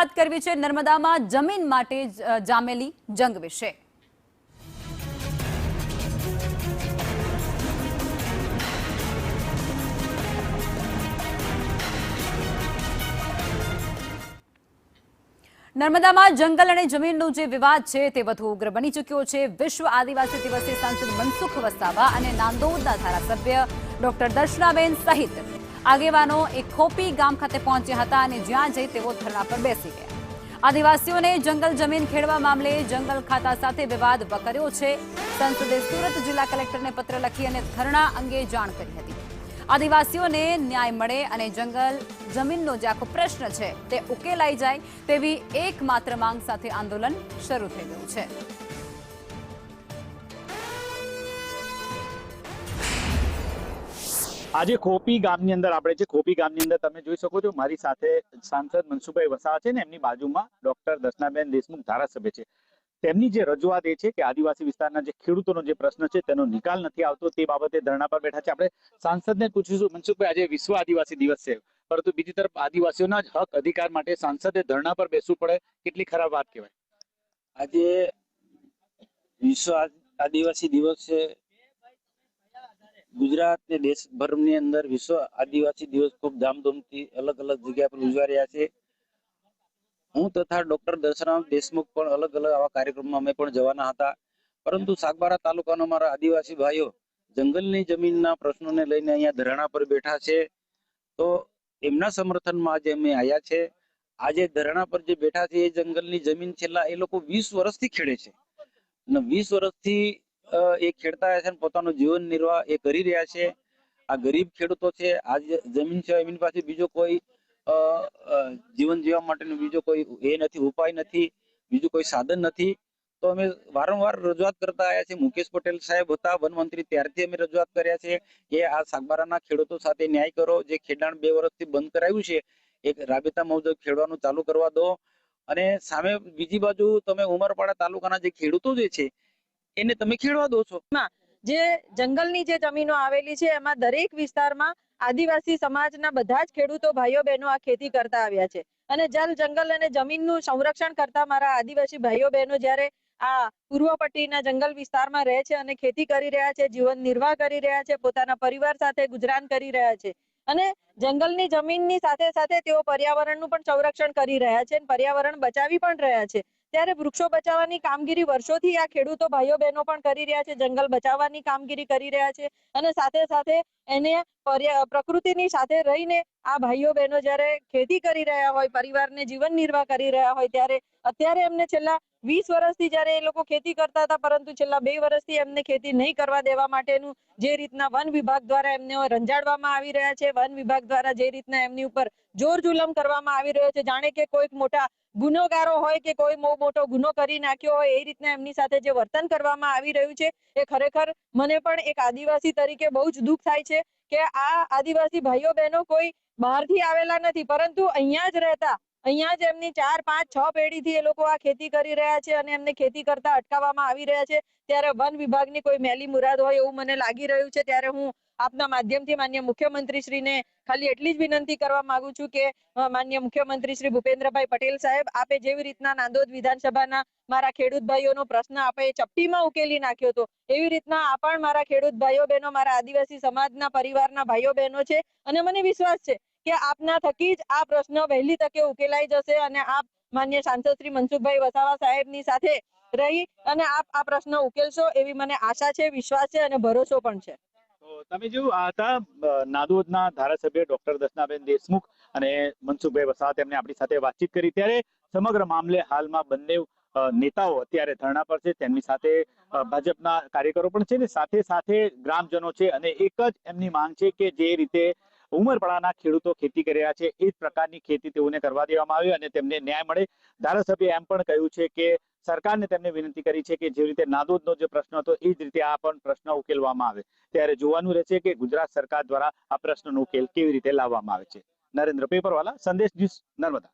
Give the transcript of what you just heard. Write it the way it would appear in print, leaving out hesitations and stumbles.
વાત કરવી છે નર્મદામાં જમીન માટે જામેલી જંગ વિશે। નર્મદામાં જંગલ અને જમીનનો જે વિવાદ છે તે વધુ ઉગ્ર બની ચૂક્યો છે। વિશ્વ આદિવાસી દિવસે સાંસદ મનસુખ વસાવા અને નાંદોદના ધારાસભ્ય ડોક્ટર દર્શનાબેન સહિત આગેવાનો એક ખોપી ગામ ખાતે પહોંચ્યા હતા અને જ્યાં જઈ તેઓ ધરણા પર બેસી ગયા। આદિવાસીઓને જંગલ જમીન ખેડવા મામલે જંગલ ખાતા સાથે વિવાદ વકર્યો છે। સંસદે સુરત જિલ્લા કલેક્ટરને પત્ર લખી અને ધરણા અંગે જાણ કરી હતી। આદિવાસીઓને ન્યાય મળે અને જંગલ જમીનનો જે આખો પ્રશ્ન છે તે ઉકેલાઈ જાય તેવી એકમાત્ર માંગ સાથે આંદોલન શરૂ થઈ ગયું છે। આજે ખોપી ગામની અંદર આપણે છે। ખોપી ગામની અંદર તમે જોઈ શકો છો મારી સાથે સાંસદ મનસુખભાઈ વસાવા છે ને એમની બાજુમાં ડોક્ટર દર્શનાબેન દેશમુખ ધારાસભ્ય છે। તેમની જે રજૂઆત એ છે કે આદિવાસી વિસ્તારના જે ખેડૂતોનો જે પ્રશ્ન છે તેનો નિકાલ નથી આવતો તે બાબતે ધરણા પર બેઠા છે। આપણે સાંસદને પૂછીશું મનસુખભાઈ, આજે વિશ્વ આદિવાસી દિવસ છે, પરંતુ બીજી તરફ આદિવાસીઓના જ હક અધિકાર માટે સાંસદે ધરણા પર બેસવું પડે, કેટલી ખરાબ વાત કહેવાય। આજે વિશ્વ આદિવાસી દિવસ છે। ગુજરાત ને દેશભરની અંદર વિશ્વ આદિવાસી દિવસ ખૂબ ધામધૂમથી અલગ અલગ જગ્યા પર ઉજવાઈ રહ્યા છે। હું તથા ડોક્ટર દર્શનાબેન દેશમુખ પણ અલગ અલગ આવા કાર્યક્રમમાં અમે પણ જવાના હતા, પરંતુ સાગબારા તાલુકાના મારા આદિવાસી ભાઈઓ જંગલની જમીનના પ્રશ્નોને લઈને અહીંયા ધરણા પર બેઠા છે, તો એમના સમર્થનમાં આજે અમે આવ્યા છે। આજે ધરણા પર જે બેઠા છે એ જંગલની જમીન છેલ્લા એ લોકો 20 વર્ષથી ખેડે છે અને 20 વર્ષથી એ ખેડતા આવ્યા છે અને પોતાનું જીવન નિર્વાહ એ કરી રહ્યા છે। આ ગરીબ ખેડૂતો છે, આ જમીન છે, એમની પાસે બીજો કોઈ જીવન જીવવા માટેનો બીજો કોઈ એ નથી, ઉપાય નથી, બીજું કોઈ સાધન નથી। તો અમે વારંવાર રજૂઆત કરતા આવ્યા છે। મુકેશ પટેલ સાહેબ હતા વનમંત્રી, ત્યારથી અમે રજૂઆત કર્યા છે કે આ સાગબારાના ખેડૂતો સાથે ન્યાય કરો। જે ખેડાણ 2 વર્ષથી બંધ કરાયું છે એક રાબેતા મુજબ ખેડવાનું ચાલુ કરવા દો। અને સામે બીજી બાજુ તમે ઉમરપાડા તાલુકાના જે ખેડૂતો જે છે એને તમે ખેડવા દો છો। જે જંગલની જે જમીનો આવેલી છે એમાં દરેક વિસ્તારમાં આદિવાસી સમાજના બધા જ ખેડૂતો ભાઈઓ બહેનો આ ખેતી કરતા આવ્યા છે અને જલ જંગલ અને જમીનનું સંરક્ષણ કરતા મારા આદિવાસી ભાઈઓ બહેનો જ્યારે આ પૂર્વ પટ્ટીના જંગલ વિસ્તારમાં રહે છે અને ખેતી કરી રહ્યા છે, જીવન નિર્વાહ કરી રહ્યા છે, પોતાના પરિવાર સાથે ગુજરાન કરી રહ્યા છે અને જંગલની જમીનની સાથે સાથે તેઓ પર્યાવરણનું પણ સંરક્ષણ કરી રહ્યા છે અને પર્યાવરણ બચાવી પણ રહ્યા છે। ત્યારે વૃક્ષો બચાવવાની કામગીરી વર્ષોથી આ ખેડૂતો ભાઈઓ બહેનો પણ કરી રહ્યા છે, જંગલ બચાવવાની કામગીરી કરી રહ્યા છે અને સાથે સાથે એને પ્રકૃતિની સાથે રહીને આ ભાઈઓ બહેનો જ્યારે ખેતી કરી રહ્યા હોય, પરિવારને જીવન નિર્વાહ કરી રહ્યા હોય, ત્યારે અત્યારે એમને છેલ્લા 20 વર્ષથી જ્યારે એ લોકો ખેતી કરતા હતા, પરંતુ છેલ્લા 2 વર્ષથી એમને ખેતી નહીં કરવા દેવા માટેનું જે રીતના વન વિભાગ દ્વારા એમને રંજાડવામાં આવી રહ્યા છે, વન વિભાગ દ્વારા જે રીતના એમની ઉપર જોર જુલમ કરવામાં આવી રહ્યો છે, જાણે કે કોઈક મોટા ગુનેગારો હોય કે કોઈ મોટો ગુનો કરી નાખ્યો હોય એ રીતના એમની સાથે જે વર્તન કરવામાં આવી રહ્યું છે એ ખરેખર મને પણ એક આદિવાસી તરીકે બહુ જ દુઃખ થાય છે કે આ આદિવાસી ભાઈઓ બહેનો કોઈ બહારથી આવેલા નથી, પરંતુ અહીંયા જ રહેતા, અહીંયા જ એમની 4, 5, 6 પેઢીથી એ લોકો આ ખેતી કરી રહ્યા છે અને એમને ખેતી કરતા અટકાવવામાં આવી રહ્યા છે। ત્યારે વન વિભાગની કોઈ મેલી મુરાદ હોય એવું મને લાગી રહ્યું છે। ત્યારે હું આપના માધ્યમથી માનનીય મુખ્યમંત્રીશ્રીને ખાલી એટલી જ વિનંતી કરવા માંગુ છું કે માનનીય મુખ્યમંત્રી શ્રી ભૂપેન્દ્રભાઈ પટેલ સાહેબ, આપે જેવી રીતના નાંદોદ વિધાનસભાના મારા ખેડૂત ભાઈઓનો પ્રશ્ન આપે ચપટીમાં ઉકેલી નાખ્યો હતો, એવી રીતના આ પણ મારા ખેડૂત ભાઈઓ બહેનો, મારા આદિવાસી સમાજના પરિવારના ભાઈઓ બહેનો છે અને મને વિશ્વાસ છે કે આપના થકી જ આ પ્રશ્ન વહેલી તકે ઉકેલાઈ જશે અને આપ માનનીય સાંસદ શ્રી મનસુખભાઈ વસાવા સાહેબની સાથે રહી અને આપ આ પ્રશ્ન ઉકેલશો એવી મને આશા છે, વિશ્વાસ છે અને ભરોસો પણ છે। તમે જોયું આ હતા નાદોદના ધારાસભ્ય ડોક્ટર દર્શનાબેન દેશમુખ અને મનસુખભાઈ વસાવા, તેમને આપણી સાથે વાતચીત કરી। ત્યારે સમગ્ર મામલે હાલમાં બંને નેતાઓ અત્યારે ધરણા પર છે, તેમની સાથે ભાજપના કાર્યકરો પણ છે ને સાથે સાથે ગ્રામજનો છે અને એક જ એમની માંગ છે કે જે રીતે ઉમરપાડાના ખેડૂતો ખેતી કરી રહ્યા છે એ જ પ્રકારની ખેતી તેઓને કરવા દેવામાં આવે અને તેમને ન્યાય મળે। ધારાસભ્ય એમ પણ કહ્યું છે કે સરકારને તેમને વિનંતી કરી છે કે જે રીતે નાદોદનો જે પ્રશ્ન હતો એ જ રીતે આ પણ પ્રશ્ન ઉકેલવામાં આવે। ત્યારે જોવાનું રહેશે કે ગુજરાત સરકાર દ્વારા આ પ્રશ્નનો ઉકેલ કેવી રીતે લાવવામાં આવે છે। નરેન્દ્ર પેપરવાલા, સંદેશ ન્યૂઝ, નર્મદા।